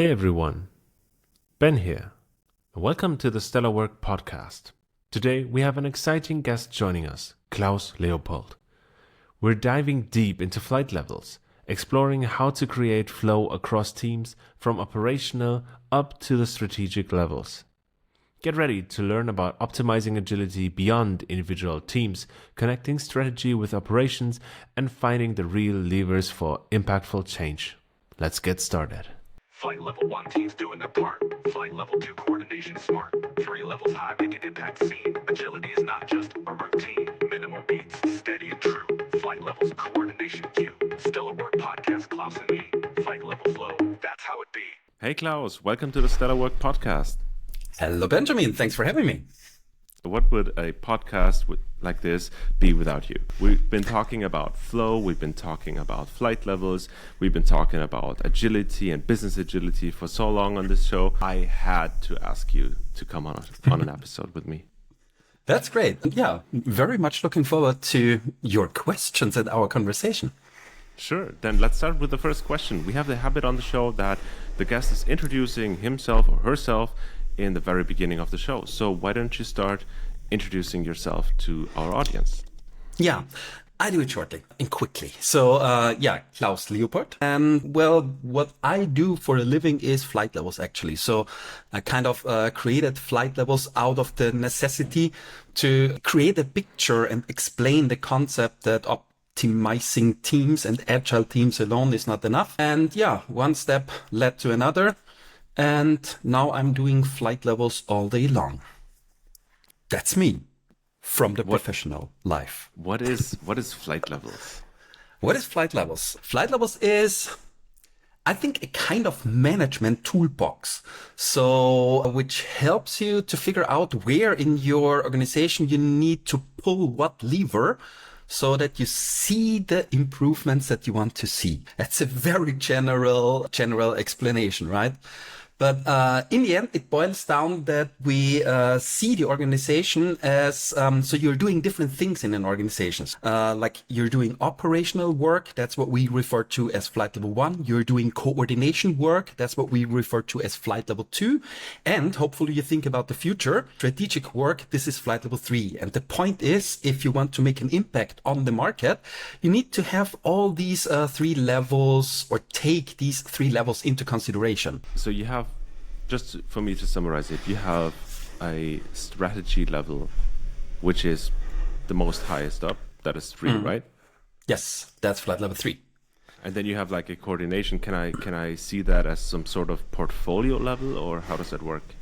Hey everyone, Ben here. Welcome to the Stellarwork Podcast. Today we have an exciting guest joining us, Klaus Leopold. We're diving deep into flight levels, exploring how to create flow across teams from operational up to the strategic levels. Get ready to learn about optimizing agility beyond individual teams, connecting strategy with operations, and finding the real levers for impactful change. Let's get started. Flight level 1 teams doing their part. Flight level 2 coordination is smart. 3 levels high make an impact seen. Agility is not just a routine. Minimal beats, steady and true. Flight levels coordination cue. Stellarwork Podcast, Klaus and me. Flight level flow, that's how it be. Hey Klaus, welcome to the Stellarwork Podcast. Hello, Benjamin. Thanks for having me. What would a podcast like this be without you? We've been talking about flow, we've been talking about flight levels, we've been talking about agility and business agility for so long on this show. I had to ask you to come on an episode with me. That's great. Yeah, very much looking forward to your questions and our conversation. Sure. Then let's start with the first question. We have the habit on the show that the guest is introducing himself or herself in the very beginning of the show. So why don't you start introducing yourself to our audience? Yeah, I do it shortly and quickly. So, Klaus Leopold. What I do for a living is flight levels, actually. So I kind of created flight levels out of the necessity to create a picture and explain the concept that optimizing teams and agile teams alone is not enough. And yeah, one step led to another. And now I'm doing flight levels all day long. That's me from the professional life. What is flight levels? What is flight levels? Flight levels is, I think, a kind of management toolbox. So, which helps you to figure out where in your organization you need to pull what lever so that you see the improvements that you want to see. That's a very general explanation, right? But in the end, it boils down that we see the organization as, so you're doing different things in an organization. Like you're doing operational work, that's what we refer to as flight level 1. You're doing coordination work, that's what we refer to as flight level 2. And hopefully you think about the future, strategic work, this is flight level 3. And the point is, if you want to make an impact on the market, you need to have all these 3 levels or take these 3 levels into consideration. So you have, just for me to summarize it, you have a strategy level, which is the most highest up. That is 3, right? Yes, that's flight level 3. And then you have like a coordination. Can I see that as some sort of portfolio level, or how does that work?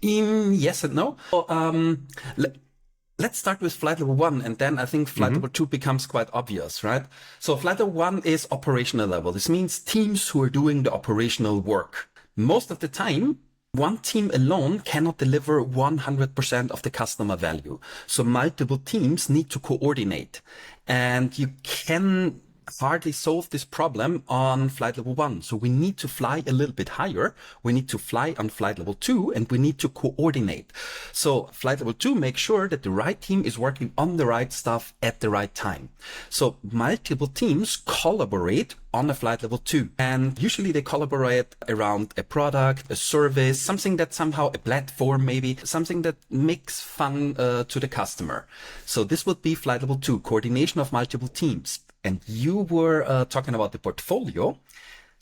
Yes and no. Let's start with flight level 1, and then I think flight level 2 becomes quite obvious, right? So flight level 1 is operational level. This means teams who are doing the operational work. Most of the time, one team alone cannot deliver 100% of the customer value. So multiple teams need to coordinate. And you can hardly solve this problem on flight level 1. So we need to fly a little bit higher. We need to fly on flight level 2, and we need to coordinate. So flight level 2 makes sure that the right team is working on the right stuff at the right time. So multiple teams collaborate on a flight level 2. And usually they collaborate around a product, a service, something that somehow, a platform maybe, something that makes fun to the customer. So this would be flight level 2, coordination of multiple teams. And you were talking about the portfolio.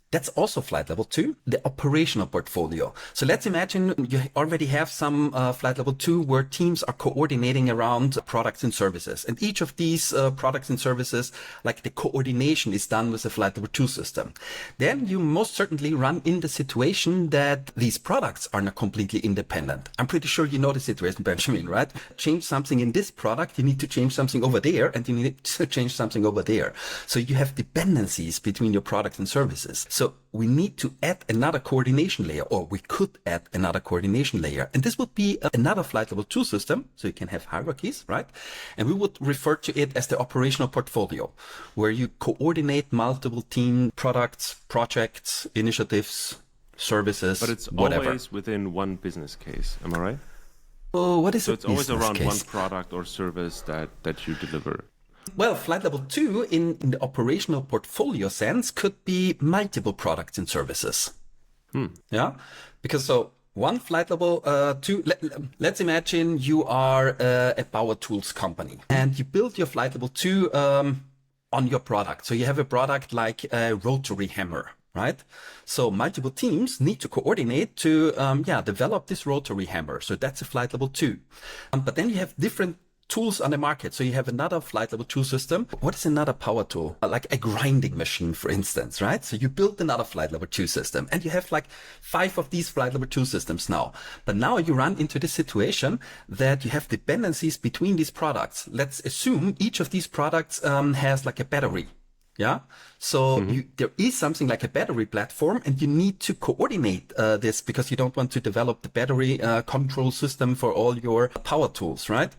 That's also flight level 2, the operational portfolio. So let's imagine you already have some flight level 2 where teams are coordinating around products and services. And each of these products and services, like the coordination is done with a flight level 2 system. Then you most certainly run in the situation that these products are not completely independent. I'm pretty sure you know the situation, Benjamin, right? Change something in this product, you need to change something over there, and you need to change something over there. So you have dependencies between your products and services. So we need to add another coordination layer, or we could add another coordination layer. And this would be another flight level 2 system. So you can have hierarchies, right? And we would refer to it as the operational portfolio, where you coordinate multiple team products, projects, initiatives, services, but it's whatever. Always within one business case. Am I right? Oh, what is so a it's always around case? one product or service that you deliver. Well, flight level 2 in the operational portfolio sense could be multiple products and services. Yeah, because so one flight level two. Let's imagine you are a power tools company and you build your flight level two on your product. So you have a product like a rotary hammer, right? So multiple teams need to coordinate to develop this rotary hammer. So that's a flight level two. But then you have different tools on the market. So you have another flight level 2 system. What is another power tool? Like a grinding machine, for instance, right? So you build another flight level 2 system and you have like 5 of these flight level 2 systems now. But now you run into this situation that you have dependencies between these products. Let's assume each of these products has like a battery. Yeah. So there is something like a battery platform and you need to coordinate this because you don't want to develop the battery control system for all your power tools, right?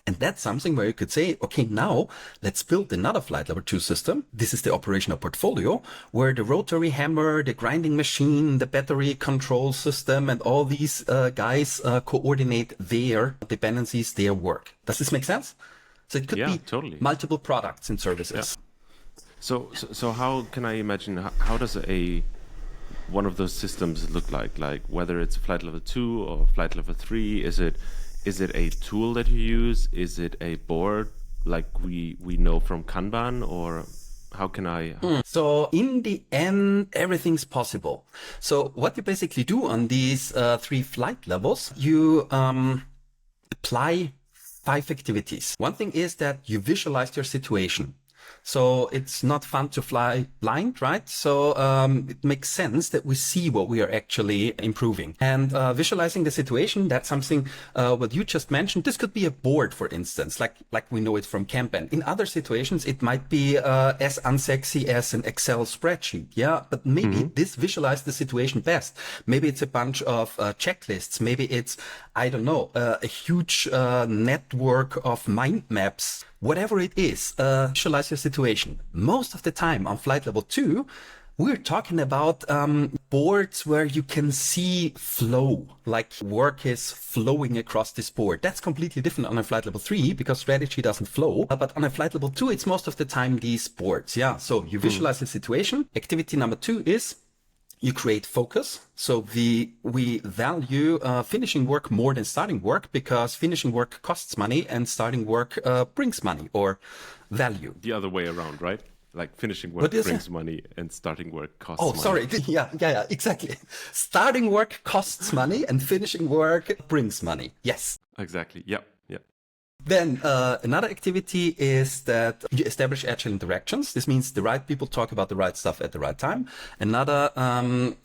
And that's something where you could say, okay, now let's build another flight level 2 system. This is the operational portfolio where the rotary hammer, the grinding machine, the battery control system, and all these guys coordinate their dependencies, their work. Does this make sense? So it could be totally. multiple products and services. Yeah. So how can I imagine, how does one of those systems look like? Like whether it's flight level 2 or flight level 3, is it a tool that you use? Is it a board like we know from Kanban, or how can I? So in the end, everything's possible. So what you basically do on these 3 flight levels, you apply 5 activities. One thing is that you visualize your situation. So it's not fun to fly blind, right? So it makes sense that we see what we are actually improving. And visualizing the situation, that's something what you just mentioned. This could be a board, for instance, like we know it from Kanban. In other situations, it might be as unsexy as an Excel spreadsheet. Yeah, but maybe this visualizes the situation best. Maybe it's a bunch of checklists. Maybe it's, I don't know, a huge network of mind maps. Whatever it is, visualize your situation. Most of the time on flight level 2, we're talking about boards where you can see flow, like work is flowing across this board. That's completely different on a flight level 3 because strategy doesn't flow. But on a flight level 2, it's most of the time these boards. Yeah, so you visualize the situation. Activity number 2 is you create focus. So we value finishing work more than starting work because finishing work costs money and starting work brings money or value. The other way around, right? Like finishing work brings money and starting work costs money. Oh, sorry. Yeah, exactly. Starting work costs money and finishing work brings money. Yes. Exactly. Yep. Then another activity is that you establish agile interactions. This means the right people talk about the right stuff at the right time. Another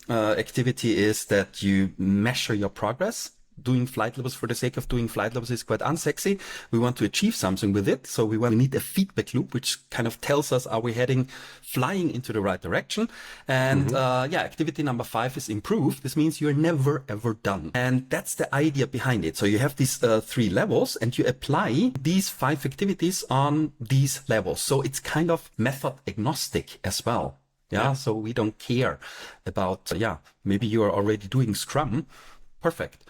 activity is that you measure your progress. Doing flight levels for the sake of doing flight levels is quite unsexy. We want to achieve something with it. So we need a feedback loop, which kind of tells us, are we heading flying into the right direction? And activity number 5 is improve. This means you're never, ever done. And that's the idea behind it. So you have these 3 levels and you apply these 5 activities on these levels. So it's kind of method agnostic as well. Yeah. So we don't care about, maybe you are already doing Scrum. Perfect.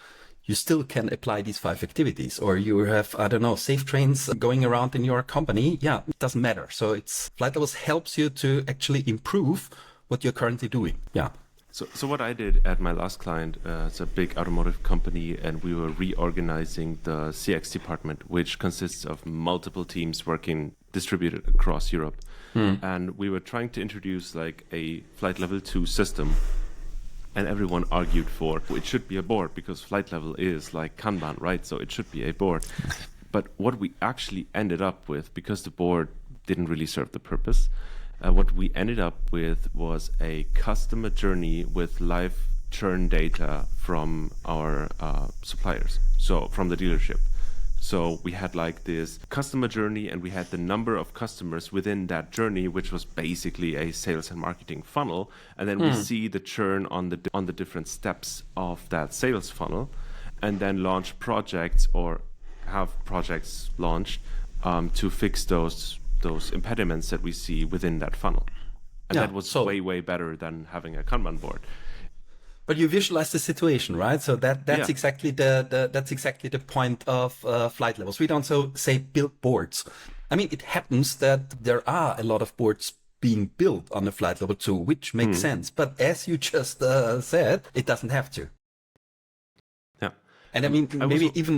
You still can apply these 5 activities, or you have, I don't know, safe trains going around in your company. Yeah, it doesn't matter. So flight levels helps you to actually improve what you're currently doing. Yeah. So what I did at my last client, it's a big automotive company, and we were reorganizing the CX department, which consists of multiple teams working distributed across Europe. And we were trying to introduce like a flight level 2 system. And everyone argued for it should be a board because flight level is like Kanban, right? So it should be a board. But what we actually ended up with, because the board didn't really serve the purpose, what we ended up with was a customer journey with live churn data from our suppliers, so from the dealership. So we had like this customer journey and we had the number of customers within that journey, which was basically a sales and marketing funnel. And then we see the churn on the different steps of that sales funnel, and then launch projects or have projects launched to fix those impediments that we see within that funnel. And that was way better than having a Kanban board. But you visualize the situation, right? So that's exactly the point of flight levels. We don't say build boards. I mean, it happens that there are a lot of boards being built on a flight level 2, which makes sense. But as you just said, it doesn't have to. Yeah. And I mean, maybe was... even...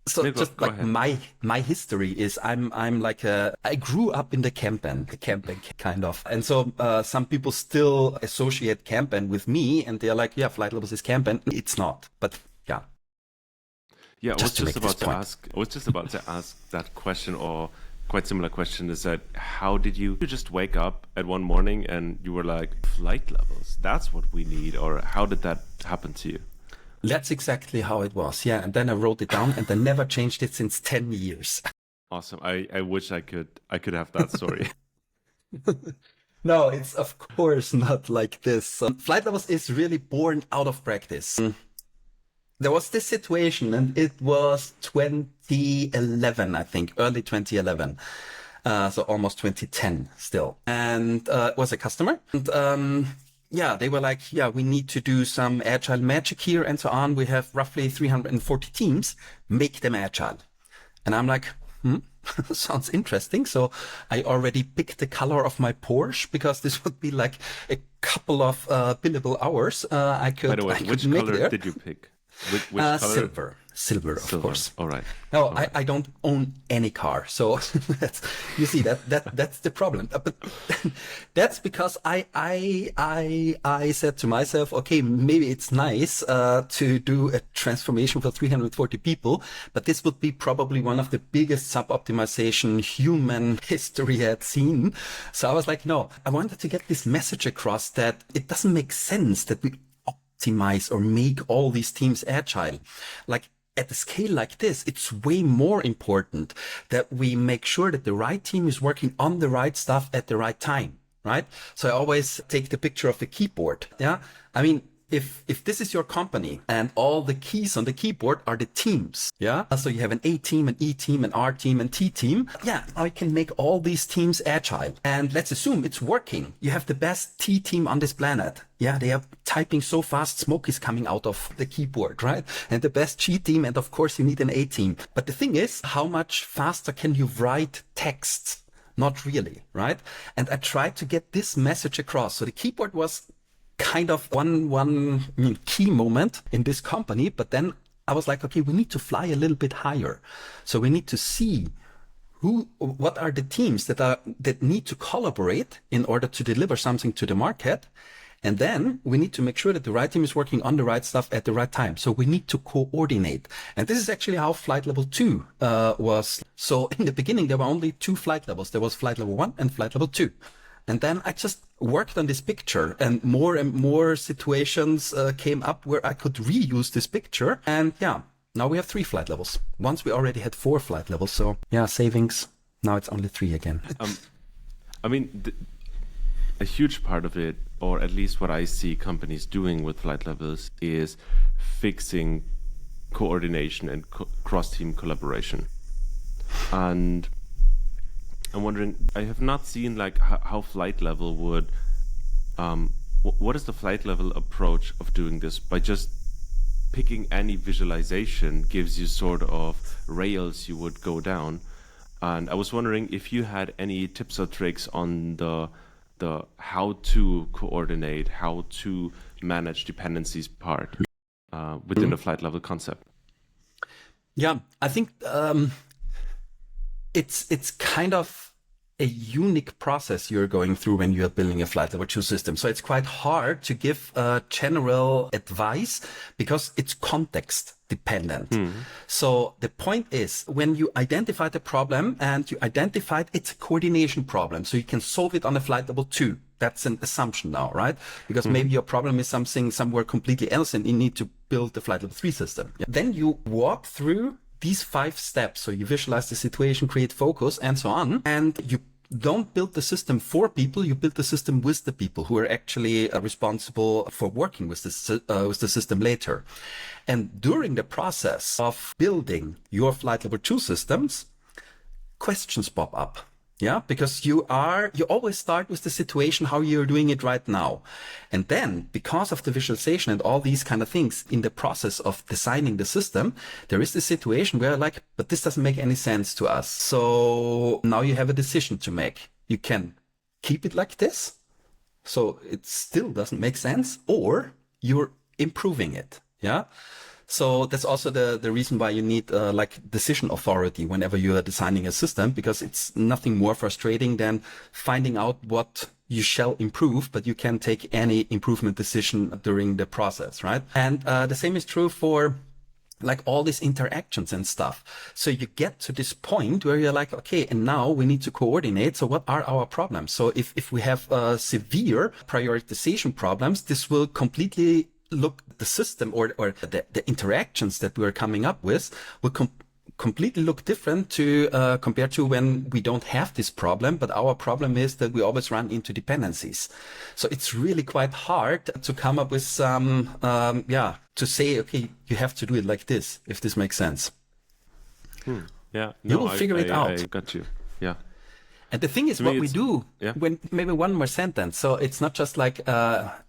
So no, just go like ahead. my history is I'm like I grew up in the Kanban kind of. And so some people still associate Kanban with me and they're like, yeah, flight levels is Kanban. It's not. But yeah. Yeah, I was just about to point. ask that question, or quite similar question, is that how did you just wake up at one morning and you were like, flight levels, that's what we need, or how did that happen to you? That's exactly how it was. Yeah. And then I wrote it down and I never changed it since 10 years. Awesome. I wish I could have that story. No, it's of course not like this. Flight levels is really born out of practice. There was this situation and it was 2011, I think, early 2011. So almost 2010 still. And it was a customer. And yeah, they were like, yeah, we need to do some agile magic here and so on. We have roughly 340 teams, make them agile. And I'm like, sounds interesting. So I already picked the color of my Porsche because this would be like a couple of billable hours. I could, By the way, which color did you pick? Which color? Silver, of course. All right. No, All right. I don't own any car, so you see that's the problem. But that's because I said to myself, okay, maybe it's nice to do a transformation for 340 people, but this would be probably one of the biggest sub-optimization human history had seen. So I was like, no, I wanted to get this message across that it doesn't make sense that we optimize or make all these teams agile. Like, at a scale like this, it's way more important that we make sure that the right team is working on the right stuff at the right time, right? So I always take the picture of the keyboard. Yeah. I mean, if this is your company and all the keys on the keyboard are the teams, yeah. So you have an A team, an E team, an R team, and T team. Yeah, I can make all these teams agile. And let's assume it's working. You have the best T team on this planet. Yeah, they are typing so fast, smoke is coming out of the keyboard, right? And the best G team, and of course you need an A team. But the thing is, how much faster can you write text? Not really, right? And I tried to get this message across. So the keyboard was kind of one key moment in this company, but then I was like, okay, we need to fly a little bit higher. So we need to see what are the teams that need to collaborate in order to deliver something to the market. And then we need to make sure that the right team is working on the right stuff at the right time. So we need to coordinate. And this is actually how flight level 2 was. So in the beginning, there were only 2 flight levels. There was flight level 1 and flight level 2. And then I just worked on this picture and more situations came up where I could reuse this picture. And yeah, now we have 3 flight levels. Once we already had 4 flight levels. So yeah, savings. Now it's only 3 again. I mean, a huge part of it, or at least what I see companies doing with flight levels, is fixing coordination and cross-team collaboration. And I'm wondering, I have not seen like how flight level would, what is the flight level approach of doing this? By just picking any visualization gives you sort of rails you would go down. And I was wondering if you had any tips or tricks on the how to coordinate, how to manage dependencies part within the flight level concept. Yeah, I think it's kind of a unique process you're going through when you're building a flight level 2 system. So it's quite hard to give general advice because it's context dependent. So the point is, when you identify the problem and you identified it's a coordination problem, so you can solve it on a flight level 2. That's an assumption now, right? Because maybe your problem is something somewhere completely else and you need to build the flight level 3 system. Yeah. Then you walk through these 5 steps. So you visualize the situation, create focus, and so on. And you don't build the system for people, you build the system with the people who are actually responsible for working with the system later. And during the process of building your flight level 2 systems, questions pop up. Yeah, because you always start with the situation, how you're doing it right now. And then because of the visualization and all these kind of things in the process of designing the system, there is this situation where like, but this doesn't make any sense to us. So now you have a decision to make. You can keep it like this, so it still doesn't make sense, or you're improving it. Yeah. So that's also the reason why you need like decision authority whenever you are designing a system, because it's nothing more frustrating than finding out what you shall improve, but you can't take any improvement decision during the process, right? And the same is true for like all these interactions and stuff. So you get to this point where you're like, okay, and now we need to coordinate. So what are our problems? So if we have severe prioritization problems, this will completely look the system or the interactions that we're coming up with will completely look different to compared to when we don't have this problem, but our problem is that we always run into dependencies. So it's really quite hard to come up with some to say, okay, you have to do it like this, if this makes sense. Yeah, you will figure it out. I got you. Yeah. And the thing is, what we do, when maybe one more sentence. So it's not just like,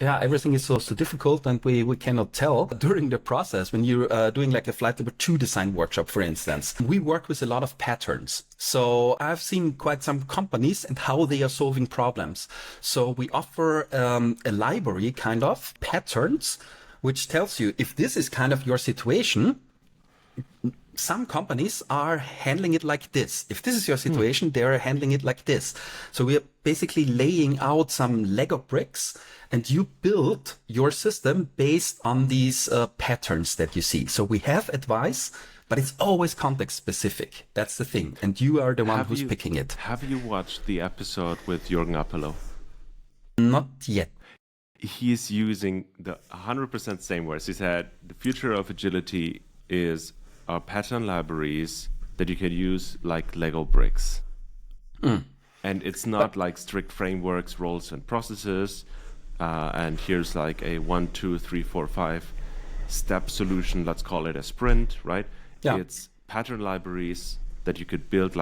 everything is so difficult and we cannot tell. During the process, when you're doing like a flight level 2 design workshop, for instance, we work with a lot of patterns. So I've seen quite some companies and how they are solving problems. So we offer a library kind of patterns, which tells you if this is kind of your situation. Some companies are handling it like this. If this is your situation, they're handling it like this. So we are basically laying out some Lego bricks, and you build your system based on these patterns that you see. So we have advice, but it's always context specific. That's the thing. And you are the one who's picking it. Have you watched the episode with Jürgen Appelo? Not yet. He is using the 100% same words. He said the future of agility is are pattern libraries that you can use like Lego bricks. And it's not like strict frameworks, roles, and processes. And here's like a 1, 2, 3, 4, 5 step solution. Let's call it a sprint, right? Yeah. It's pattern libraries that you could build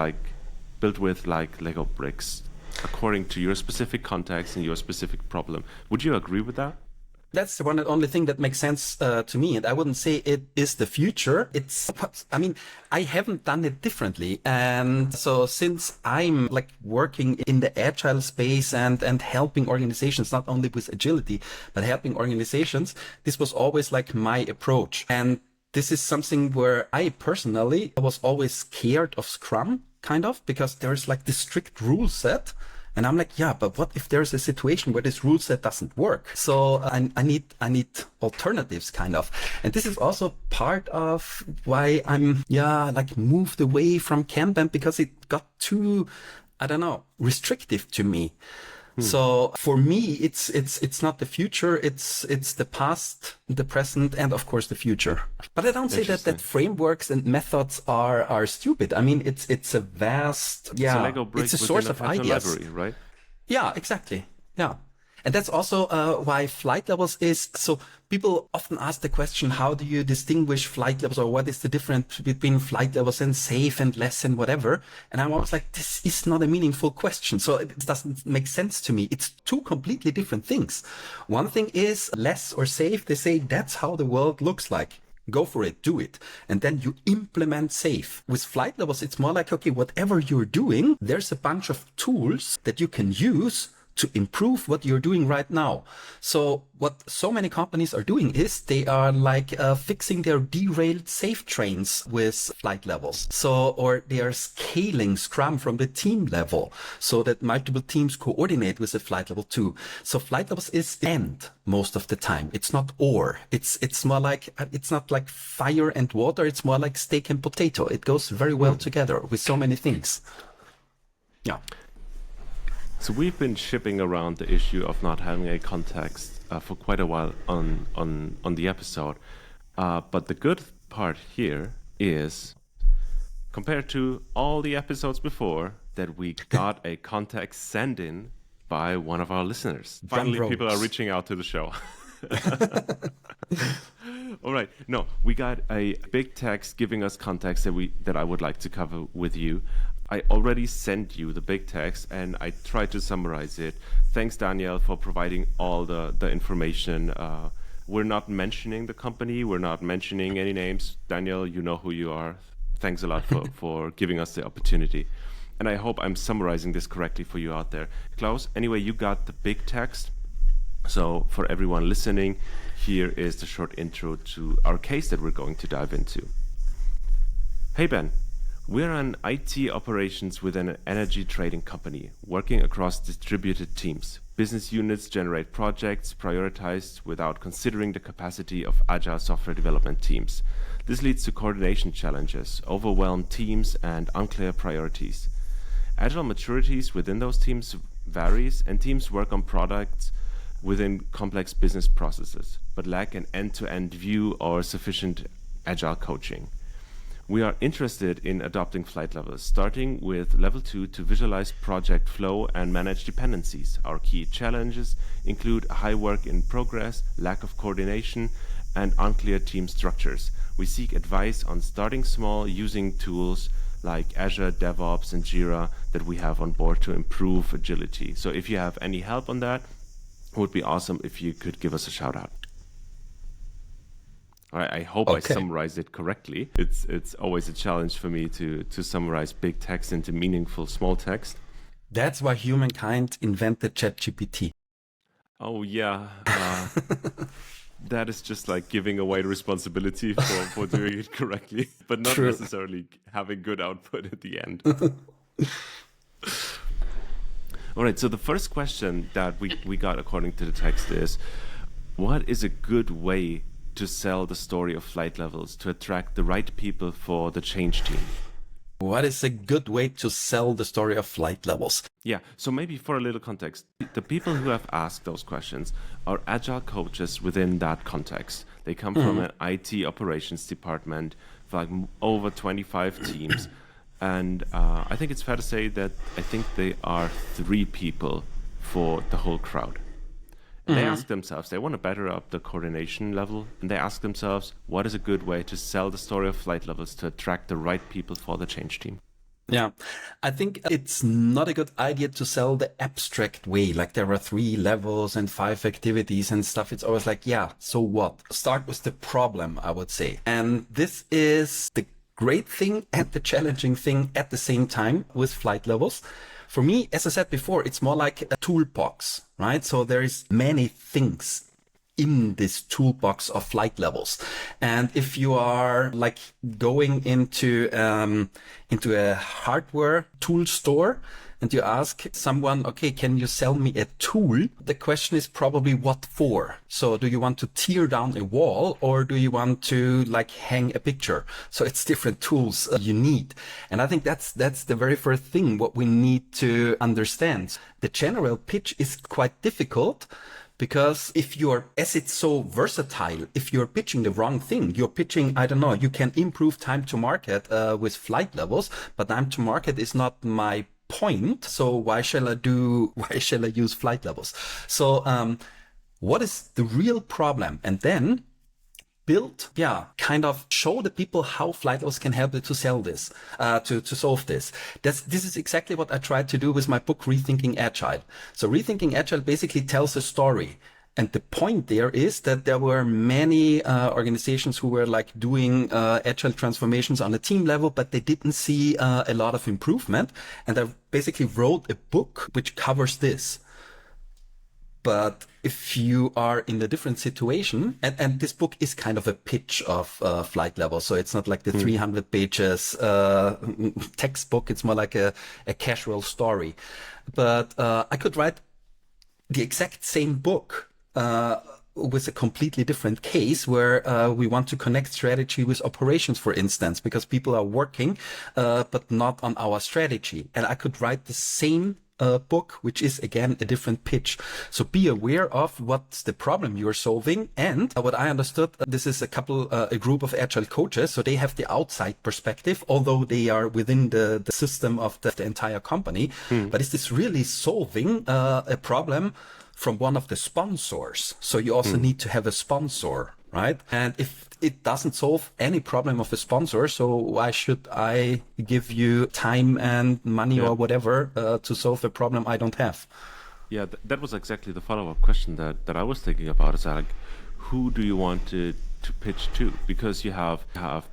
with like Lego bricks according to your specific context and your specific problem. Would you agree with that? That's the one and only thing that makes sense to me. And I wouldn't say it is the future. I haven't done it differently. And so since I'm like working in the agile space and helping organizations, not only with agility, but helping organizations, this was always like my approach. And this is something where I personally was always scared of Scrum, kind of, because there's like this strict rule set. And I'm like, yeah, but what if there's a situation where this rule set doesn't work? So I need alternatives, kind of. And this is also part of why I'm, moved away from Kanban, because it got too, restrictive to me. So for me, it's not the future. It's the past, the present, and of course the future. But I don't say that frameworks and methods are stupid. I mean, it's a vast, it's a source of ideas, library, right? Yeah, exactly. Yeah. And that's also why flight levels is, so people often ask the question, how do you distinguish flight levels, or what is the difference between flight levels and safe and less and whatever? And I'm always like, this is not a meaningful question. So it doesn't make sense to me. It's two completely different things. One thing is less or safe. They say that's how the world looks like. Go for it, do it. And then you implement safe. With flight levels, it's more like, okay, whatever you're doing, there's a bunch of tools that you can use to improve what you're doing right now. So what so many companies are doing is they are like fixing their derailed safe trains with flight levels. So, or they are scaling Scrum from the team level so that multiple teams coordinate with a flight level 2. So flight levels is and most of the time. It's not or. It's more like, it's not like fire and water. It's more like steak and potato. It goes very well together with so many things. Yeah. So we've been shipping around the issue of not having a context for quite a while on the episode. But the good part here is, compared to all the episodes before, that we got a context sent in by one of our listeners. Finally, people are reaching out to the show. All right. No, we got a big text giving us context that I would like to cover with you. I already sent you the big text and I tried to summarize it. Thanks, Daniel, for providing all the information. We're not mentioning the company. We're not mentioning any names. Daniel, you know who you are. Thanks a lot for giving us the opportunity. And I hope I'm summarizing this correctly for you out there. Klaus, anyway, you got the big text. So for everyone listening, here is the short intro to our case that we're going to dive into. Hey Ben, we're an IT operations within an energy trading company working across distributed teams. Business units generate projects prioritized without considering the capacity of agile software development teams. This leads to coordination challenges, overwhelmed teams, and unclear priorities. Agile maturities within those teams varies, and teams work on products within complex business processes, but lack an end-to-end view or sufficient agile coaching. We are interested in adopting flight levels, starting with level 2 to visualize project flow and manage dependencies. Our key challenges include high work in progress, lack of coordination, and unclear team structures. We seek advice on starting small using tools like Azure, DevOps, and Jira that we have on board to improve agility. So if you have any help on that, it would be awesome if you could give us a shout out. All right, I hope I summarized it correctly. It's always a challenge for me to summarize big text into meaningful small text. That's why humankind invented ChatGPT. Oh yeah, that is just like giving away the responsibility for doing it correctly, but not necessarily having good output at the end. All right, so the first question that we got according to the text is, what is a good way to sell the story of flight levels to attract the right people for the change team? What is a good way to sell the story of flight levels? Yeah, so maybe for a little context, the people who have asked those questions are agile coaches within that context. They come from an IT operations department for like over 25 teams. And I think it's fair to say that I think they are 3 people for the whole crowd. And they ask themselves, they want to better up the coordination level, and they ask themselves, what is a good way to sell the story of flight levels to attract the right people for the change team? Yeah, I think it's not a good idea to sell the abstract way, like there are 3 levels and 5 activities and stuff. It's always like, yeah, so what? Start with the problem, I would say. And this is the great thing and the challenging thing at the same time with flight levels. For me, as I said before, it's more like a toolbox, right? So there is many things in this toolbox of flight levels. And if you are like going into a hardware tool store and you ask someone, okay, can you sell me a tool? The question is probably what for? So do you want to tear down a wall or do you want to like hang a picture? So it's different tools you need. And I think that's the very first thing what we need to understand. The general pitch is quite difficult because if as it's so versatile, if you're pitching the wrong thing, you're pitching, I don't know, you can improve time to market with flight levels, but time to market is not my point. So why shall I use flight levels? So what is the real problem? And then kind of show the people how flight levels can help you to sell this, to solve this. This is exactly what I tried to do with my book, Rethinking Agile. So Rethinking Agile basically tells a story. And the point there is that there were many organizations who were like doing agile transformations on a team level, but they didn't see a lot of improvement. And I basically wrote a book which covers this. But if you are in a different situation, and this book is kind of a pitch of flight level, so it's not like the 300 pages textbook, it's more like a casual story. But I could write the exact same book with a completely different case where we want to connect strategy with operations, for instance, because people are working, but not on our strategy. And I could write the same book, which is again a different pitch. So be aware of what's the problem you're solving. And what I understood, this is a group of agile coaches. So they have the outside perspective, although they are within the system of the entire company. But is this really solving a problem from one of the sponsors? So you also need to have a sponsor, right? And if it doesn't solve any problem of a sponsor, so why should I give you time and money or whatever to solve a problem I don't have? Yeah, that was exactly the follow-up question that I was thinking about. Is like, who do you want to to pitch to, because you have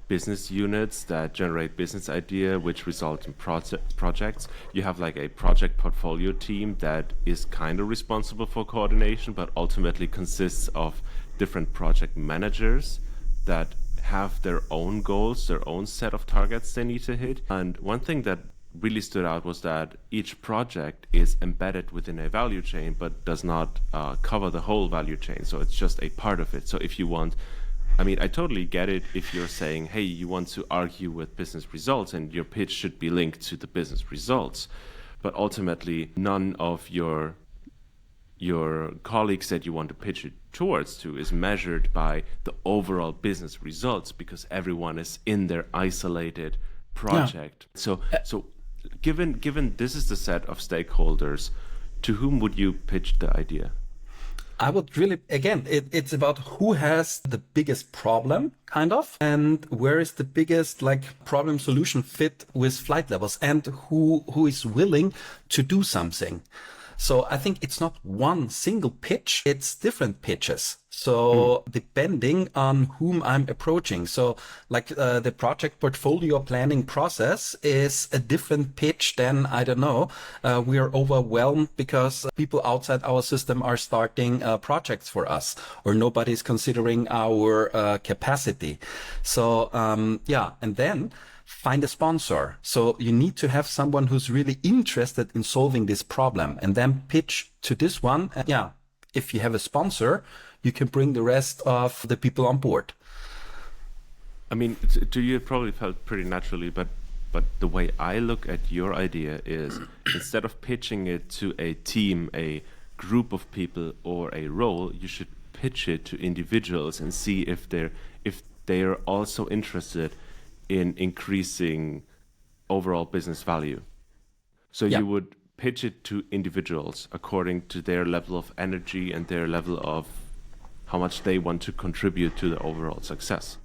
business units that generate business idea which result in projects. You have like a project portfolio team that is kind of responsible for coordination, but ultimately consists of different project managers that have their own goals, their own set of targets they need to hit. And one thing that really stood out was that each project is embedded within a value chain, but does not cover the whole value chain. So it's just a part of it. So if you want, I mean, I totally get it if you're saying, hey, you want to argue with business results and your pitch should be linked to the business results. But ultimately, none of your colleagues that you want to pitch it towards to is measured by the overall business results, because everyone is in their isolated project. So given this is the set of stakeholders, to whom would you pitch the idea? I would really, again, it's about who has the biggest problem, kind of, and where is the biggest problem solution fit with flight levels, and who is willing to do something. So I think it's not one single pitch, it's different pitches. So depending on whom I'm approaching. So the project portfolio planning process is a different pitch than, I don't know, we are overwhelmed because people outside our system are starting projects for us, or nobody's considering our capacity. So and then find a sponsor. So you need to have someone who's really interested in solving this problem, and then pitch to this one. If you have a sponsor, you can bring the rest of the people on board. I mean, to you it probably felt pretty naturally, but the way I look at your idea is instead of pitching it to a team, a group of people, or a role, you should pitch it to individuals and see if they are also interested in increasing overall business value. So you would pitch it to individuals according to their level of energy and their level of how much they want to contribute to the overall success.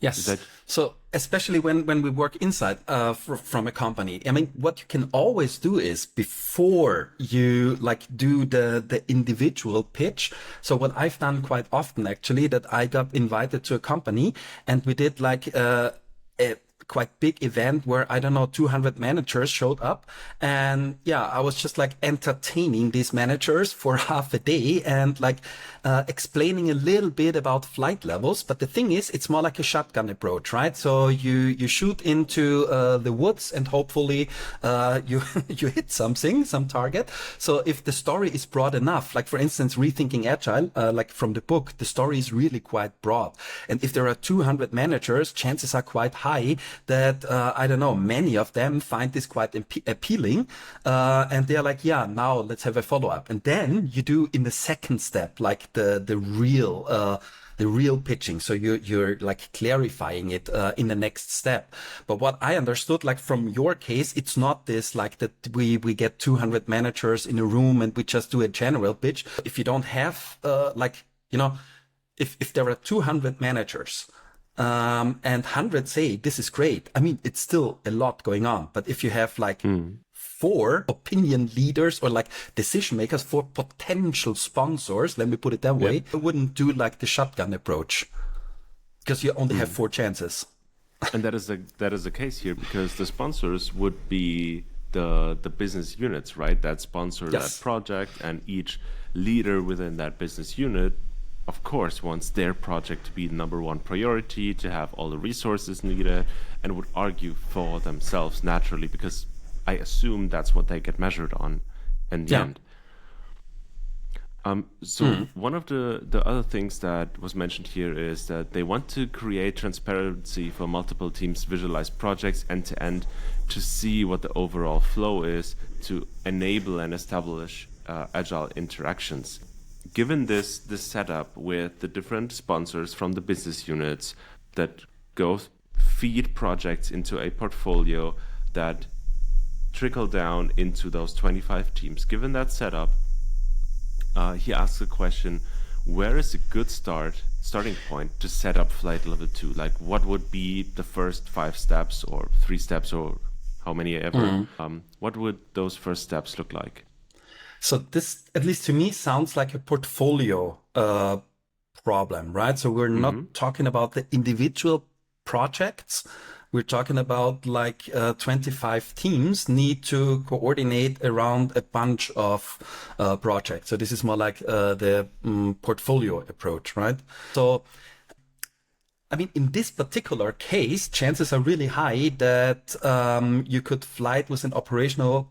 Yes. So especially when we work inside from a company, I mean, what you can always do is before you do the individual pitch. So what I've done quite often, actually, that I got invited to a company and we did a quite big event where, I don't know, 200 managers showed up. And I was just entertaining these managers for half a day and explaining a little bit about flight levels. But the thing is, it's more like a shotgun approach, right? So you shoot into the woods and hopefully you hit some target. So if the story is broad enough, for instance, Rethinking Agile, from the book, the story is really quite broad. And if there are 200 managers, chances are quite high that, I don't know, many of them find this quite appealing. And they're now let's have a follow-up. And then you do in the second step, the real pitching. So you're clarifying it in the next step. But what I understood, from your case, it's not this that we get 200 managers in a room and we just do a general pitch. If you don't have if there are 200 managers, and 100 say this is great, I mean, it's still a lot going on. But if you have 4 opinion leaders or decision makers, 4 potential sponsors, let me put it that way, I wouldn't do the shotgun approach, because you only have 4 chances. And that is the case here, because the sponsors would be the business units, right? That sponsor that project, and each leader within that business unit, of course, wants their project to be number one priority, to have all the resources needed, and would argue for themselves naturally, because I assume that's what they get measured on in the end. One of the other things that was mentioned here is that they want to create transparency for multiple teams, visualize projects end to end to see what the overall flow is, to enable and establish agile interactions. Given this setup with the different sponsors from the business units that go feed projects into a portfolio that trickle down into those 25 teams, given that setup, he asks a question: where is a good starting point to set up flight level 2? What would be the first 5 steps or 3 steps or how many ever? What would those first steps look like? So this, at least to me, sounds like a portfolio problem, right? So we're not talking about the individual projects. We're talking about like 25 teams need to coordinate around a bunch of projects. So this is more like the portfolio approach, right? So I mean, in this particular case, chances are really high that you could start with an operational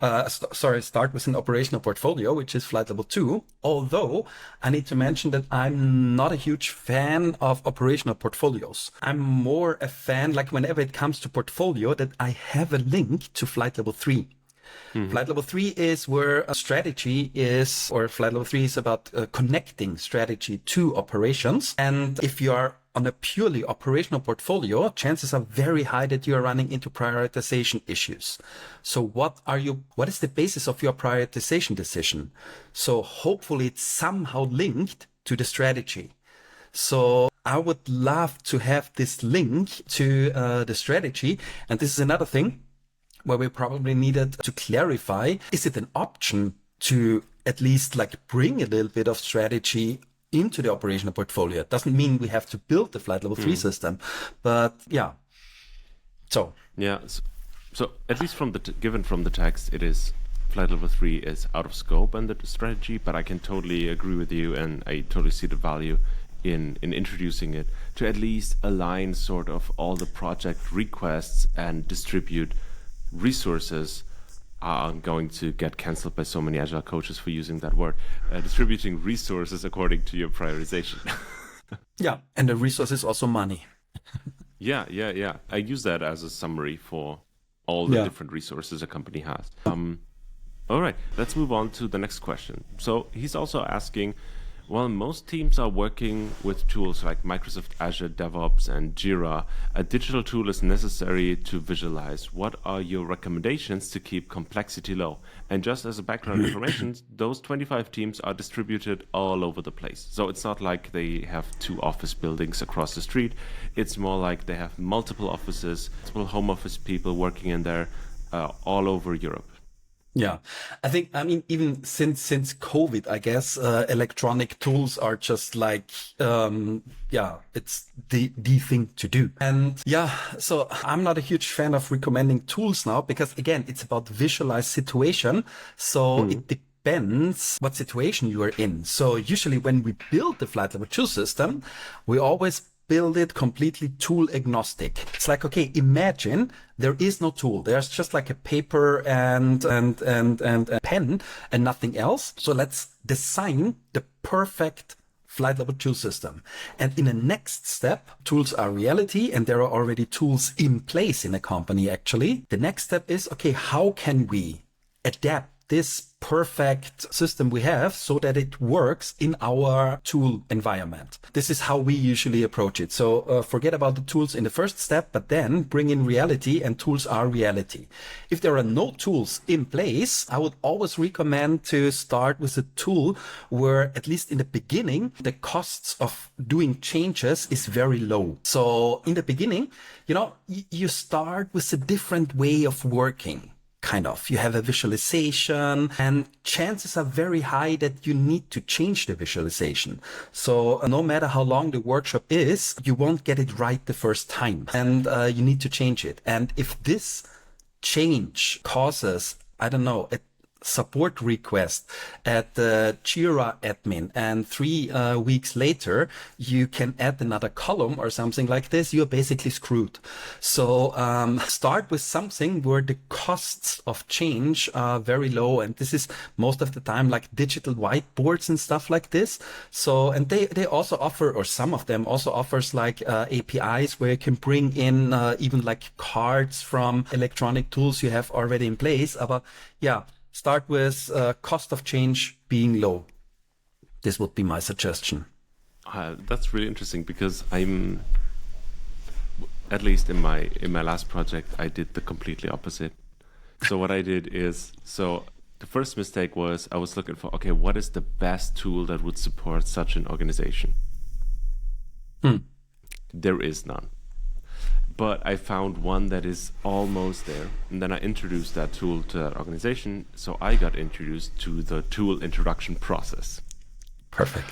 portfolio, which is flight level 2. Although I need to mention that I'm not a huge fan of operational portfolios. I'm more a fan, like whenever it comes to portfolio, that I have a link to flight level 3. Flight level 3 is where a strategy is, or flight level 3 is about connecting strategy to operations. And if you are on a purely operational portfolio, chances are very high that you are running into prioritization issues. So what is the basis of your prioritization decision? So hopefully it's somehow linked to the strategy. So I would love to have this link to the strategy. And this is another thing where we probably needed to clarify, is it an option to at least like bring a little bit of strategy into the operational portfolio? It doesn't mean we have to build the flight level 3 system, but yeah. So at least given from the text, it is flight level 3 is out of scope and the strategy, but I can totally agree with you, and I totally see the value in introducing it to at least align sort of all the project requests and distribute resources. I'm going to get cancelled by so many agile coaches for using that word. Distributing resources according to your prioritization. Yeah, and the resource is also money. Yeah. I use that as a summary for all the different resources a company has. All right, let's move on to the next question. So he's also asking, while most teams are working with tools like Microsoft Azure DevOps and Jira, a digital tool is necessary to visualize. What are your recommendations to keep complexity low? And just as a background information, those 25 teams are distributed all over the place. So it's not like they have 2 office buildings across the street. It's more like they have multiple offices, multiple home office people working in there all over Europe. Yeah, I mean, even since COVID, I guess, electronic tools are just like, it's the thing to do. And so I'm not a huge fan of recommending tools now, because again, it's about visualized situation. So it depends what situation you are in. So usually when we build the flight level 2 system, we always build it completely tool agnostic. It's like, okay, imagine there is no tool. There's just like a paper and a pen and nothing else. So let's design the perfect flight level 2 system. And in the next step, tools are reality, and there are already tools in place in a company actually. The next step is, okay, how can we adapt this perfect system we have so that it works in our tool environment? This is how we usually approach it. So forget about the tools in the first step, but then bring in reality, and tools are reality. If there are no tools in place, I would always recommend to start with a tool where, at least in the beginning, the costs of doing changes is very low. So in the beginning, you start with a different way of working. Kind of, you have a visualization, and chances are very high that you need to change the visualization. So no matter how long the workshop is, you won't get it right the first time, and you need to change it. And if this change causes, I don't know, a support request at the Jira admin, and 3 weeks later you can add another column or something like this, you're basically screwed. So start with something where the costs of change are very low, and this is most of the time like digital whiteboards and stuff like this. So, and they also offer, or some of them also offers like APIs where you can bring in even like cards from electronic tools you have already in place. But start with cost of change being low. This would be my suggestion. That's really interesting, because I'm, at least in my last project, I did the completely opposite. So what I did is, the first mistake was I was looking for, okay, what is the best tool that would support such an organization? There is none. But I found one that is almost there. And then I introduced that tool to that organization. So I got introduced to the tool introduction process. Perfect.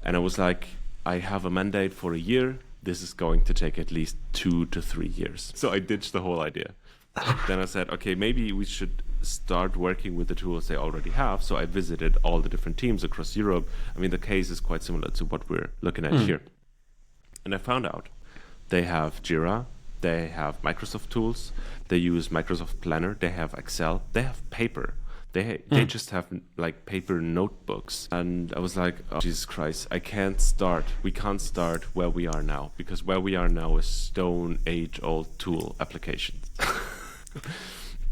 And I was like, I have a mandate for a year. This is going to take at least 2 to 3 years. So I ditched the whole idea. Then I said, okay, maybe we should start working with the tools they already have. So I visited all the different teams across Europe. I mean, the case is quite similar to what we're looking at here. And I found out they have Jira, they have Microsoft tools, they use Microsoft Planner, they have Excel, they have paper. They just have like paper notebooks. And I was like, oh, Jesus Christ, we can't start where we are now, because where we are now is stone age old tool applications.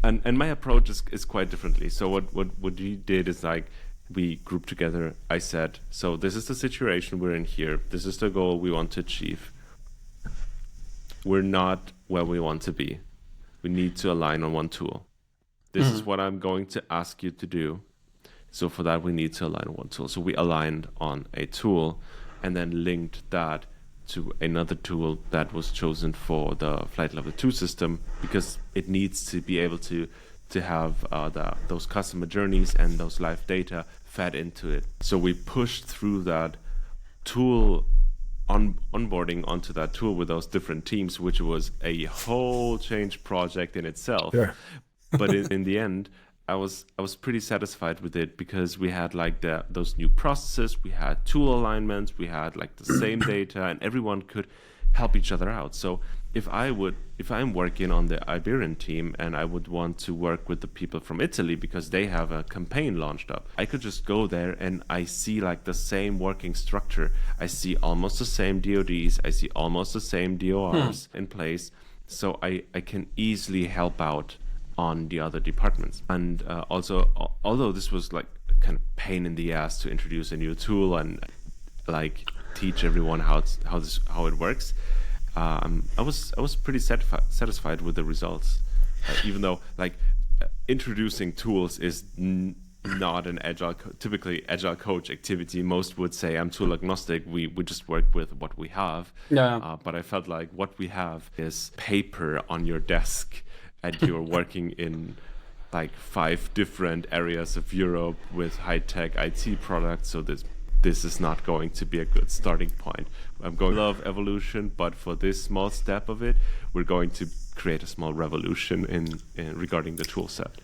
And my approach is quite differently. So what we did is like, we grouped together. I said, so this is the situation we're in here. This is the goal we want to achieve. We're not where we want to be. We need to align on one tool. This is what I'm going to ask you to do. So for that, we need to align on one tool. So we aligned on a tool and then linked that to another tool that was chosen for the Flight Level 2 system, because it needs to be able to have those customer journeys and those live data fed into it. So we pushed through that tool onboarding onto that tool with those different teams, which was a whole change project in itself. Sure. But in the end, I was pretty satisfied with it, because we had like those new processes, we had tool alignments, we had like the same data, and everyone could help each other out. So if I'm working on the Iberian team and I would want to work with the people from Italy because they have a campaign launched up, I could just go there and I see like the same working structure. I see almost the same DODs, I see almost the same DORs in place. So I can easily help out on the other departments. And also, although this was like a kind of pain in the ass to introduce a new tool and like teach everyone how it works, I was pretty satisfied with the results, even though like introducing tools is not an typically agile coach activity. Most would say I'm tool agnostic. We just work with what we have. But I felt like what we have is paper on your desk, and you're working in like 5 different areas of Europe with high-tech IT products. So this is not going to be a good starting point. I'm going to love evolution, but for this small step of it, we're going to create a small revolution in regarding the tool set.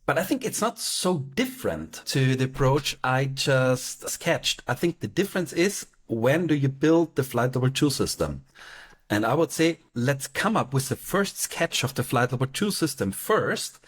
But I think it's not so different to the approach I just sketched. I think the difference is, when do you build the Flight Level 2 system? And I would say, let's come up with the first sketch of the Flight Level 2 system first.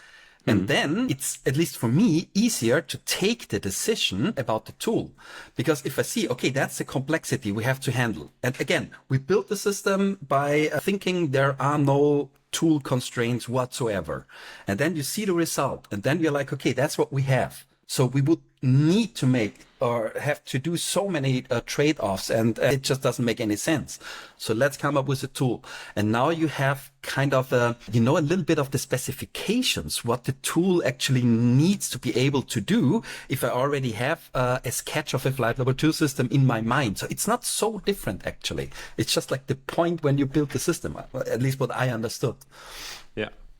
And then it's, at least for me, easier to take the decision about the tool. Because if I see, okay, that's the complexity we have to handle. And again, we built the system by thinking there are no tool constraints whatsoever. And then you see the result. And then you're like, okay, that's what we have. So we would need to make or have to do so many trade-offs, and it just doesn't make any sense. So let's come up with a tool. And now you have kind of a little bit of the specifications, what the tool actually needs to be able to do, if I already have a sketch of a Flight Level 2 system in my mind. So it's not so different, actually. It's just like the point when you build the system, at least what I understood.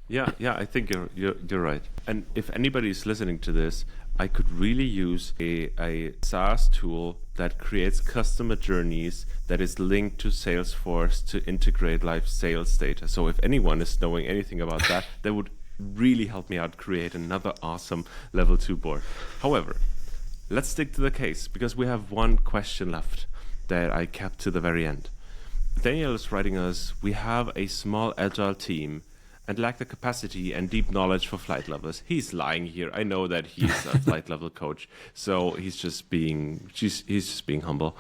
Yeah, I think you're right. And if anybody's listening to this, I could really use a SaaS tool that creates customer journeys that is linked to Salesforce to integrate live sales data. So if anyone is knowing anything about that, that would really help me out create another awesome level 2 board. However, let's stick to the case, because we have one question left that I kept to the very end. Daniel is writing us, we have a small agile team and lack the capacity and deep knowledge for flight levels. He's lying here. I know that he's a flight level coach, so he's just being humble.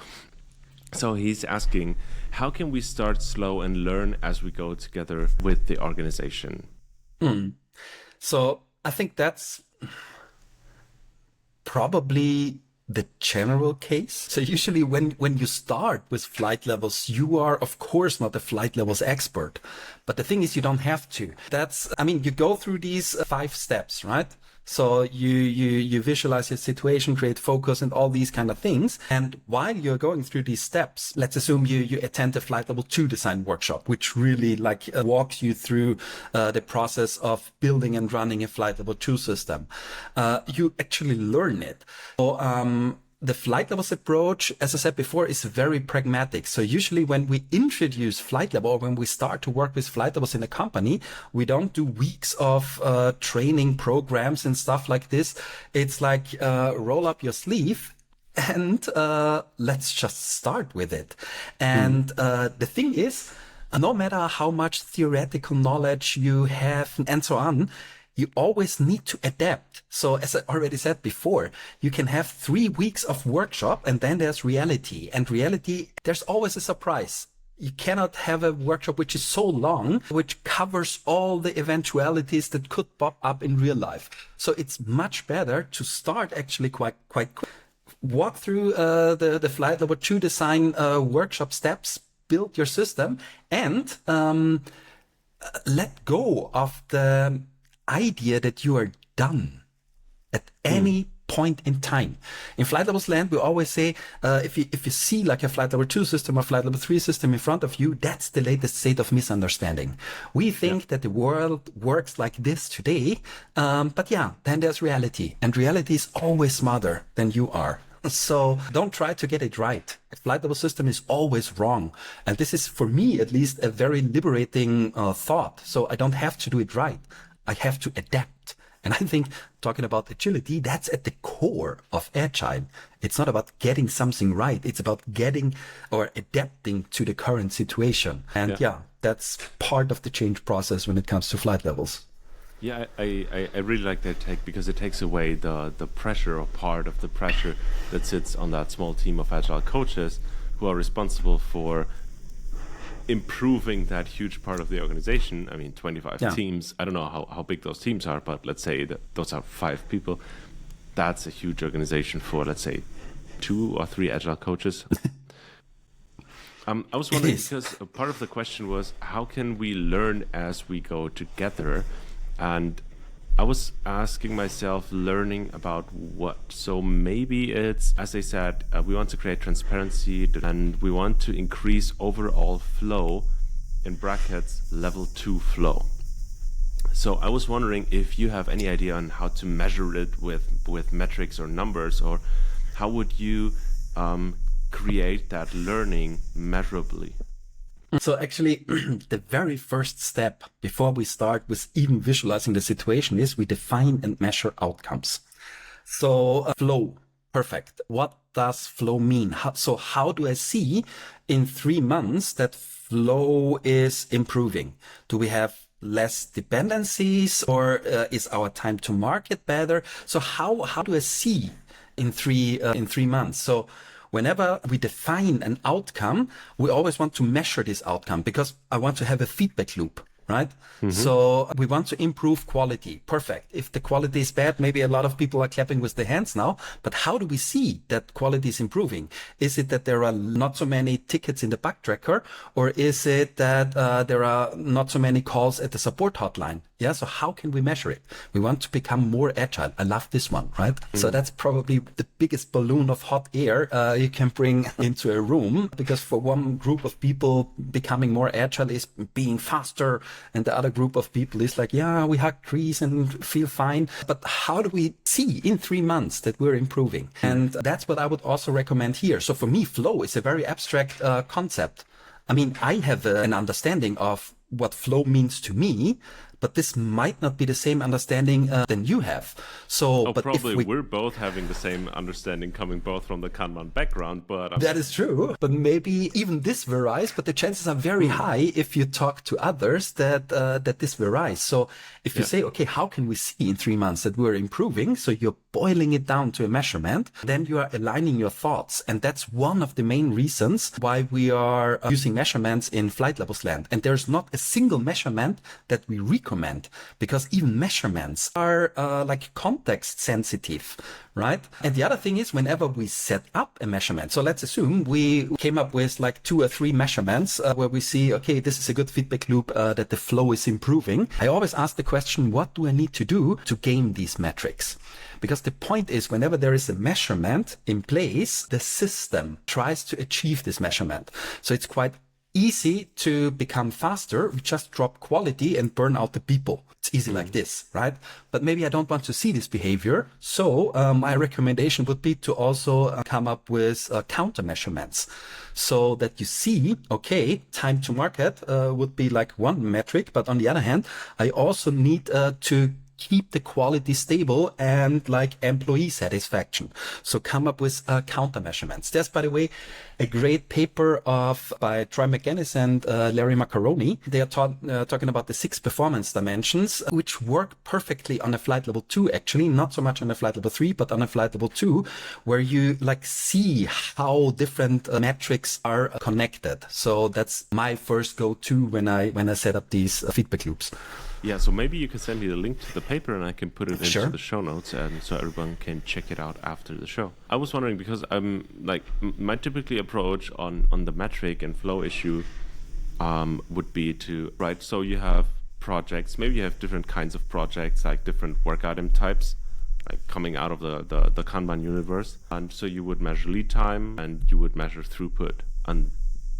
So he's asking, how can we start slow and learn as we go together with the organization? So I think that's probably the general case. So usually when you start with flight levels, you are of course not a flight levels expert, but the thing is you don't have to. You go through these 5 steps, right? So you visualize your situation, create focus and all these kind of things. And while you're going through these steps, let's assume you attend a Flight Level 2 design workshop, which really walks you through the process of building and running a Flight Level 2 system. You actually learn it. So the flight levels approach, as I said before, is very pragmatic. So usually when we introduce flight level or when we start to work with flight levels in a company, we don't do weeks of training programs and stuff like this. It's like roll up your sleeve and let's just start with it. And the thing is, no matter how much theoretical knowledge you have and so on, you always need to adapt. So as I already said before, you can have 3 weeks of workshop and then there's reality. And reality, there's always a surprise. You cannot have a workshop which is so long, which covers all the eventualities that could pop up in real life. So it's much better to start actually quite quick. Walk through the flight level 2 design workshop steps, build your system, and let go of the idea that you are done at any point in time. In flight levels land, we always say, if you see like a flight level 2 system or flight level 3 system in front of you, that's the latest state of misunderstanding. We think that the world works like this today, but yeah, then there's reality, and reality is always smarter than you are. So don't try to get it right. A flight level system is always wrong. And this is, for me at least, a very liberating thought. So I don't have to do it right. I have to adapt. And I think talking about agility, that's at the core of Agile. It's not about getting something right. It's about getting or adapting to the current situation. And yeah, that's part of the change process when it comes to flight levels. Yeah, I really like that take, because it takes away the pressure, or part of the pressure that sits on that small team of Agile coaches who are responsible for improving that huge part of the organization. I mean, 25 teams. I don't know how big those teams are, but let's say that those are 5 people. That's a huge organization for, let's say, 2 or 3 Agile coaches. I was wondering, because part of the question was, how can we learn as we go together? And I was asking myself, learning about what? So maybe it's, as I said, we want to create transparency and we want to increase overall flow, in brackets, level 2 flow. So I was wondering if you have any idea on how to measure it with metrics or numbers, or how would you create that learning measurably? So actually, the very first step before we start with even visualizing the situation is we define and measure outcomes. So flow, perfect. What does flow mean? How do I see in 3 months that flow is improving? Do we have less dependencies, or is our time to market better? So how do I see in 3 months? So whenever we define an outcome, we always want to measure this outcome, because I want to have a feedback loop, right? So we want to improve quality. Perfect. If the quality is bad, maybe a lot of people are clapping with their hands now, but how do we see that quality is improving? Is it that there are not so many tickets in the bug tracker, or is it that there are not so many calls at the support hotline? Yeah. So how can we measure it? We want to become more agile. I love this one, right? So that's probably the biggest balloon of hot air you can bring into a room, because for one group of people, becoming more agile is being faster, and the other group of people is like, yeah, we hug trees and feel fine. But how do we see in 3 months that we're improving? And that's what I would also recommend here. So for me, flow is a very abstract concept. I mean, I have an understanding of what flow means to me, but this might not be the same understanding than you have. So, but probably we're both having the same understanding, coming both from the Kanban background. But that is true. But maybe even this varies. But the chances are very high, if you talk to others, that this varies. So if you say, okay, how can we see in 3 months that we're improving? So you're boiling it down to a measurement. Then you are aligning your thoughts, and that's one of the main reasons why we are using measurements in flight levels land. And there's not a single measurement that we recommend, because even measurements are like context sensitive, right? And the other thing is, whenever we set up a measurement, so let's assume we came up with like 2 or 3 measurements where we see, okay, this is a good feedback loop, that the flow is improving. I always ask the question, what do I need to do to gain these metrics? Because the point is, whenever there is a measurement in place, the system tries to achieve this measurement. So it's quite easy to become faster. We just drop quality and burn out the people. It's easy like this, right? But maybe I don't want to see this behavior. So my recommendation would be to also come up with counter measurements so that you see, okay, time to market would be like one metric. But on the other hand, I also need to keep the quality stable and like employee satisfaction. So come up with counter measurements. There's, by the way, a great paper by Troy McGinnis and Larry Macaroni. They are talking about the 6 performance dimensions, which work perfectly on a flight level 2, actually, not so much on a flight level 3, but on a flight level 2, where you like see how different metrics are connected. So that's my first go-to when I set up these feedback loops. Yeah, so maybe you can send me the link to the paper and I can put it into Sure. the show notes, and so everyone can check it out after the show. I was wondering, because I'm like my typically approach on the metric and flow issue would be to, right, so you have projects, maybe you have different kinds of projects, like different work item types, like coming out of the Kanban universe. And so you would measure lead time and you would measure throughput. And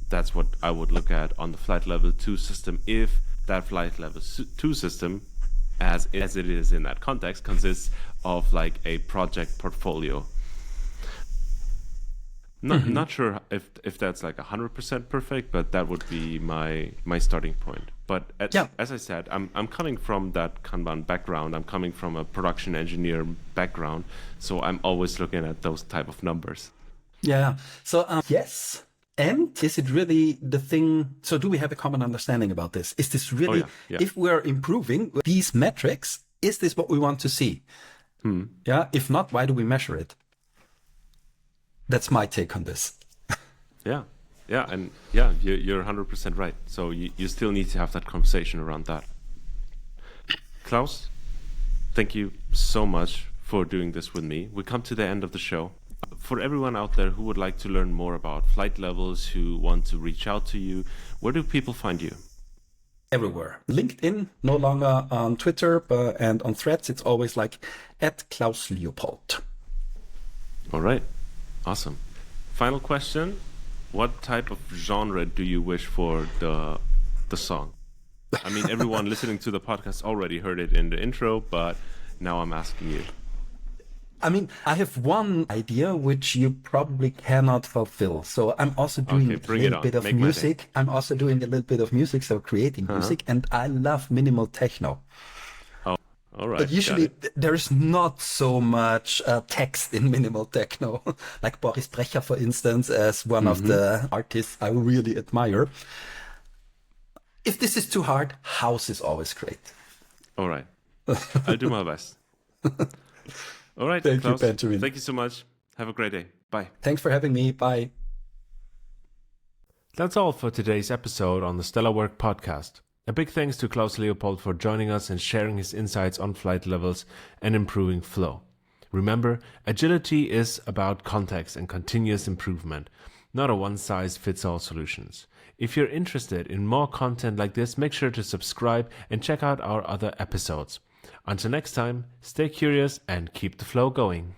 that's what I would look at on the flight level 2 system, if that flight level 2 system, as it is in that context, consists of like a project portfolio. Not sure if that's like 100% perfect, but that would be my starting point. But as I said, I'm coming from that Kanban background. I'm coming from a production engineer background, so I'm always looking at those type of numbers. Yeah. So yes. And is it really the thing? So do we have a common understanding about this? Is this really, if we're improving these metrics, is this what we want to see? Yeah. If not, why do we measure it? That's my take on this. Yeah. And you're 100% right. So you still need to have that conversation around that. Klaus, thank you so much for doing this with me. We come to the end of the show. For everyone out there who would like to learn more about flight levels, who want to reach out to you, where do people find you? Everywhere. LinkedIn, no longer on Twitter, and on Threads, it's always like @Klaus Leopold. All right. Awesome. Final question. What type of genre do you wish for the song? I mean, everyone listening to the podcast already heard it in the intro, but now I'm asking you. I mean, I have one idea which you probably cannot fulfill. So I'm also doing a little bit of music. I'm also doing a little bit of music, so creating music, and I love minimal techno. Oh, all right. But usually there is not so much text in minimal techno. Like Boris Brecher, for instance, as one of the artists I really admire. If this is too hard, house is always great. All right. I'll do my best. All right, Thank Klaus, you, Benjamin. Thank you so much. Have a great day. Bye. Thanks for having me. Bye. That's all for today's episode on the Stellarwork Podcast. A big thanks to Klaus Leopold for joining us and sharing his insights on flight levels and improving flow. Remember, agility is about context and continuous improvement, not a one-size-fits-all solutions. If you're interested in more content like this, make sure to subscribe and check out our other episodes. Until next time, stay curious and keep the flow going.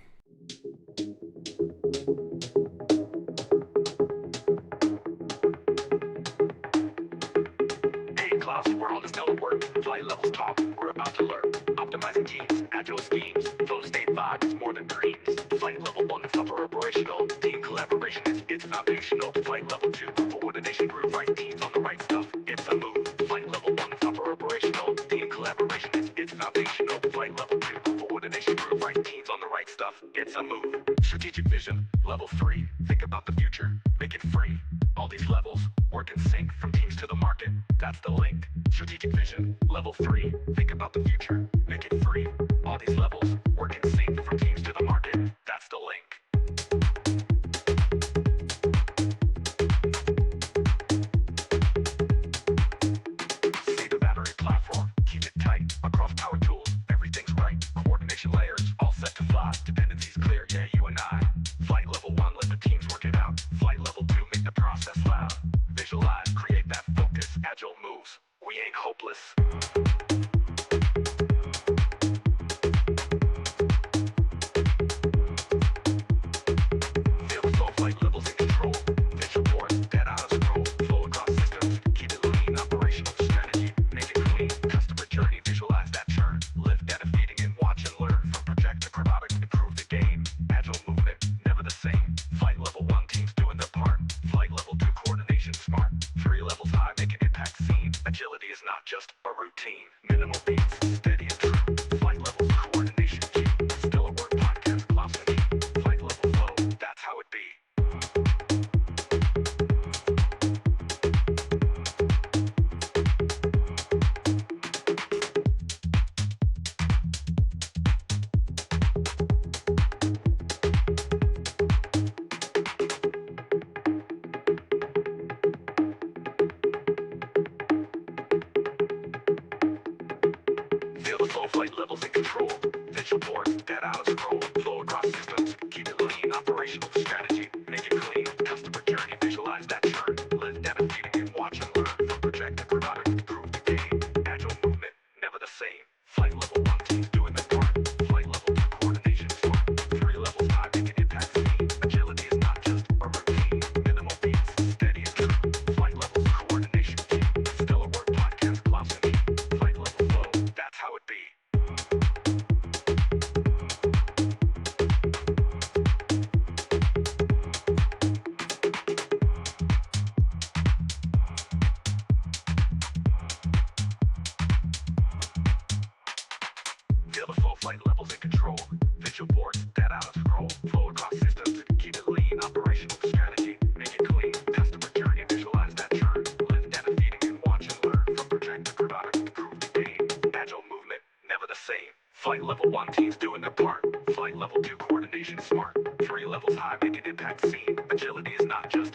Hey, Klaus, we're on the Stellarwork. Flight levels talk. We're about to learn. Optimizing teams, agile schemes, flow state 5 is more than dreams. Flight level 1 is upper operational. Team collaboration it's foundational. Flight level 2, coordination group right teams on the right stuff. It's a move. Flight level 1 is upper operational. Team collaboration it's foundational. Flight level 2, coordination group right teams on the right stuff. It's a move. Strategic vision, level 3. Think about the future. Make it free. All these levels work in sync from teams to the market. That's the link. Strategic vision, level 3. Think about the future. Make it free. All these levels work in sync from teams to the market. That's the link. See the battery platform. Keep it tight across power tools. Everything's right. Coordination layers all set to fly. Dependencies clear. Yeah, you and I. Flight level 1, let the teams work it out. Flight level 2, make the process loud. Visualize, create that focus. Agile moves. We ain't hopeless. Feel the flow, flight levels in control. Visual boards, dead on a scroll. Flow across systems. not just a routine. Minimal beats, steady and true. Flight levels, coordination, G. Stellarwork Podcast, Klaus Leopold. Flight level flow, that's how it be. Feel the flow, flight levels in control. Visual boards, data out of scroll. Flow across systems, keep it lean. Operational strategy, make it clean. Customer journey, visualize that churn. Live data feeding and watch and learn. From project to product, improve the game. Agile movement, never the same. Flight level 1, teams doing their part. Flight level 2, coordination smart. 3 levels high, make an impact seen. Agility is not just a routine. Minimal beats, steady and true. Flight levels, coordination team. Stellarwork Podcast, Klaus and me. Flight level flow, that's how it be. Feel the flow, flight levels in control. Visual boards, data out of scroll. Flow across systems, keep it lean. Operational strategy, make it clean. Customer journey, visualize that churn. Live data feeding and watch and learn. From project to product, improve the game. Agile movement, never the same. Flight level 1, teams doing their part. Flight level 2, coordination smart. 3 levels high, make an impact seen. Agility is not just